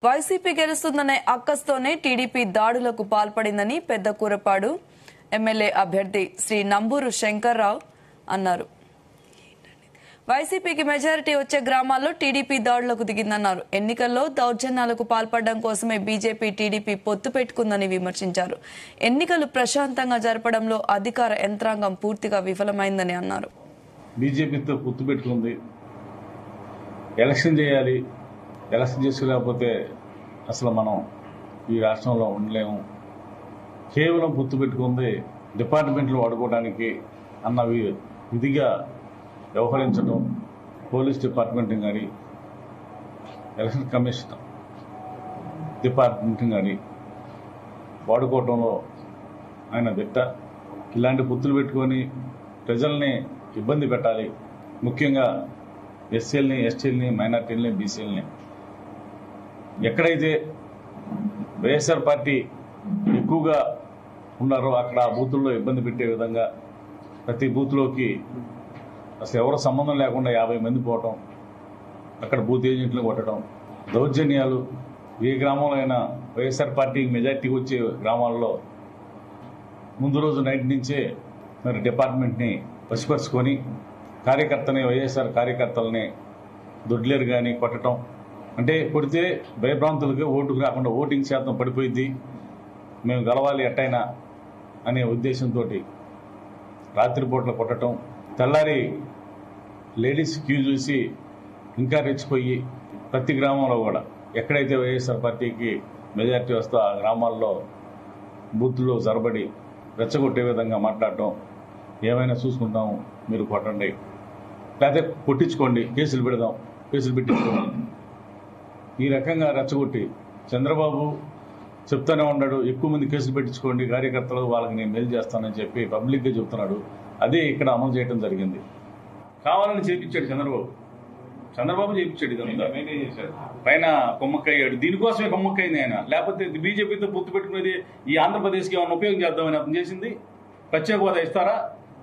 YCP గెలుస్తుందనే అక్కస్తోనే TDP దాడులకు పాల్పడిందని Peddakurapadu MLA అభ్యర్థి శ్రీ నంబూరు శంకర్రావు అన్నారు. వైసీపీకి మెజారిటీ వచ్చే గ్రామాల్లో టీడీపీ దాడులకు దిగిందన్నారు. ఎన్నికల్లో దౌర్జన్యాలకు పాల్పడడం కోసమే బీజేపీ టీడీపీ పొత్తు పెట్టుకుందని విమర్శించారు. ఎన్నికలు ప్రశాంతంగా జరపడంలో అధికార యంత్రాంగం పూర్తిగా విఫలమైందని అన్నారు. బీజేపీతో పొత్తు పెట్టుకుంది, ఎలక్షన్ చేయాలి, ఎలక్షన్ చేసుకోలేకపోతే అసలు మనం ఈ రాష్ట్రంలో ఉండలేము, కేవలం పొత్తు పెట్టుకుంది డిపార్ట్మెంట్లు వాడుకోవడానికి అన్న విధిగా వ్యవహరించడం, పోలీస్ డిపార్ట్మెంట్ కానీ ఎలక్షన్ కమిషన్ డిపార్ట్మెంట్ కానీ వాడుకోవడంలో ఆయన దిట్ట. ఇలాంటి పొత్తులు పెట్టుకొని ప్రజల్ని ఇబ్బంది పెట్టాలి, ముఖ్యంగా ఎస్సీలని, ఎస్టీలని, మైనార్టీలని, బీసీలని. ఎక్కడైతే వైఎస్ఆర్ పార్టీ ఎక్కువగా ఉన్నారో అక్కడ ఆ బూతుల్లో ఇబ్బంది పెట్టే విధంగా ప్రతి బూత్లోకి అసలు ఎవరు సంబంధం లేకుండా 50 మంది పోవటం, అక్కడ బూత్ ఏజెంట్లు కొట్టడం, దౌర్జన్యాలు. ఏ గ్రామంలో అయినా వైఎస్ఆర్ పార్టీకి మెజార్టీ వచ్చే గ్రామాల్లో ముందు రోజు నైట్ నుంచే మరి డిపార్ట్మెంట్ని పసిపరుచుకొని కార్యకర్తని, వైఎస్ఆర్ కార్యకర్తలని దొడ్లేరు కానీ కొట్టడం, అంటే కొడితే భయభ్రాంతులకి ఓటుకు రాకుండా ఓటింగ్ శాతం పడిపోయింది, మేము గెలవాలి ఎట్టయినా అనే ఉద్దేశంతో రాత్రిపూట్ల కొట్టడం, తెల్లారి లేడీస్ క్యూ చూసి ఇంకా రెచ్చిపోయి ప్రతి గ్రామంలో కూడా ఎక్కడైతే వైఎస్ఆర్ పార్టీకి మెజార్టీ వస్తో ఆ గ్రామాల్లో బూత్లో జరబడి రెచ్చగొట్టే విధంగా మాట్లాడటం, ఏమైనా చూసుకుంటాం, మీరు కొట్టండి, లేకపోతే కొట్టించుకోండి, కేసులు పెడదాం, కేసులు పెట్టించుకోండి, ఈ రకంగా రెచ్చగొట్టి చంద్రబాబు చెప్తానే ఉన్నాడు, ఎక్కువ మంది కేసులు పెట్టించుకోండి కార్యకర్తలు, వాళ్ళకి నేను మెయిల్ చేస్తానని చెప్పి పబ్లిక్గా చెప్తున్నాడు. అదే ఇక్కడ అమలు చేయడం జరిగింది. కావాలని చేయించాడు చంద్రబాబు చేయించాడు. ఇదంతా పైన కొమ్మక్కయ్యాడు, దీనికోసమే కొమ్మక్కయింది ఆయన. లేకపోతే బీజేపీతో పొత్తు పెట్టుకునేది ఈ ఆంధ్రప్రదేశ్కి ఏమైనా ఉపయోగం చేద్దామని అతను చేసింది. ప్రత్యేక హోదా ఇస్తారా,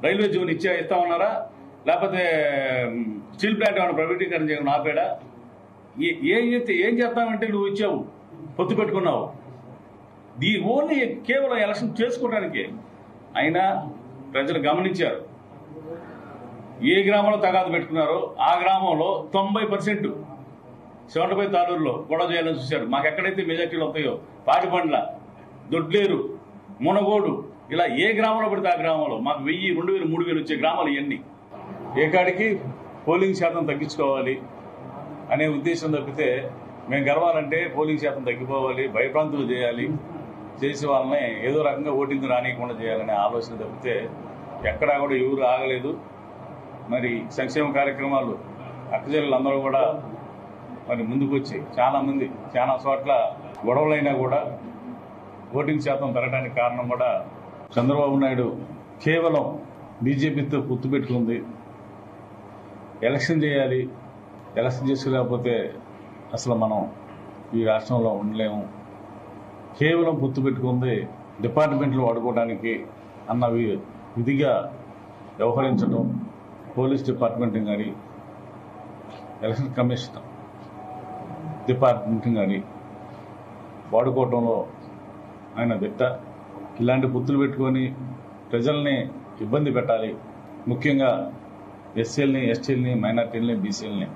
రైల్వే జోన్ ఇస్తామన్నారా, లేకపోతే స్టీల్ ప్లాంట్ ఏమైనా ప్రైవేటీకరణ చేయకుండా ఆపాడా? ఏం చేస్తామంటే నువ్వు ఇచ్చావు, పొత్తు పెట్టుకున్నావు, ఓన్లీ కేవలం ఎలక్షన్ చేసుకోవడానికి. అయినా ప్రజలు గమనించారు, ఏ గ్రామంలో తగాదు పెట్టుకున్నారో ఆ గ్రామంలో 90% 75 తాలూరులో గొడవ చేయాలని చూశారు. మాకు ఎక్కడైతే మెజార్టీలు వస్తాయో పాటిబండ్ల, దొడ్లేరు, మునగోడు, ఇలా ఏ గ్రామంలో పడితే ఆ గ్రామంలో మాకు 1000, 2000, 3000 వచ్చే గ్రామాలు ఇవన్నీ. ఏకాడికి పోలింగ్ శాతం తగ్గించుకోవాలి అనే ఉద్దేశం తప్పితే మేము గెలవాలంటే పోలింగ్ శాతం తగ్గిపోవాలి, భయభ్రాంతులు చేయాలి, చేసి వాళ్ళని ఏదో రకంగా ఓటింగ్ రానియకుండా చేయాలనే ఆలోచన తప్పితే ఎక్కడా కూడా ఎవరు ఆగలేదు. మరి సంక్షేమ కార్యక్రమాలు అక్కజల్లందరూ కూడా మరి ముందుకొచ్చి చాలామంది చాలా చోట్ల గొడవలైనా కూడా ఓటింగ్ శాతం పెరగడానికి కారణం కూడా చంద్రబాబు నాయుడు కేవలం బీజేపీతో పొత్తు పెట్టుకుంది, ఎలక్షన్ చేయాలి, ఎలక్షన్ చేసుకోలేకపోతే అసలు మనం ఈ రాష్ట్రంలో ఉండలేము, కేవలం పొత్తు పెట్టుకుంది డిపార్ట్మెంట్లు వాడుకోవడానికి అన్న విధిగా వ్యవహరించడం, పోలీస్ డిపార్ట్మెంట్ కానీ ఎలక్షన్ కమిషన్ డిపార్ట్మెంట్ కానీ వాడుకోవడంలో ఆయన దిట్ట. ఇలాంటి పొత్తులు పెట్టుకొని ప్రజల్ని ఇబ్బంది పెట్టాలి, ముఖ్యంగా ఎస్సీలని, ఎస్టీలని, మైనార్టీలని, బీసీలని.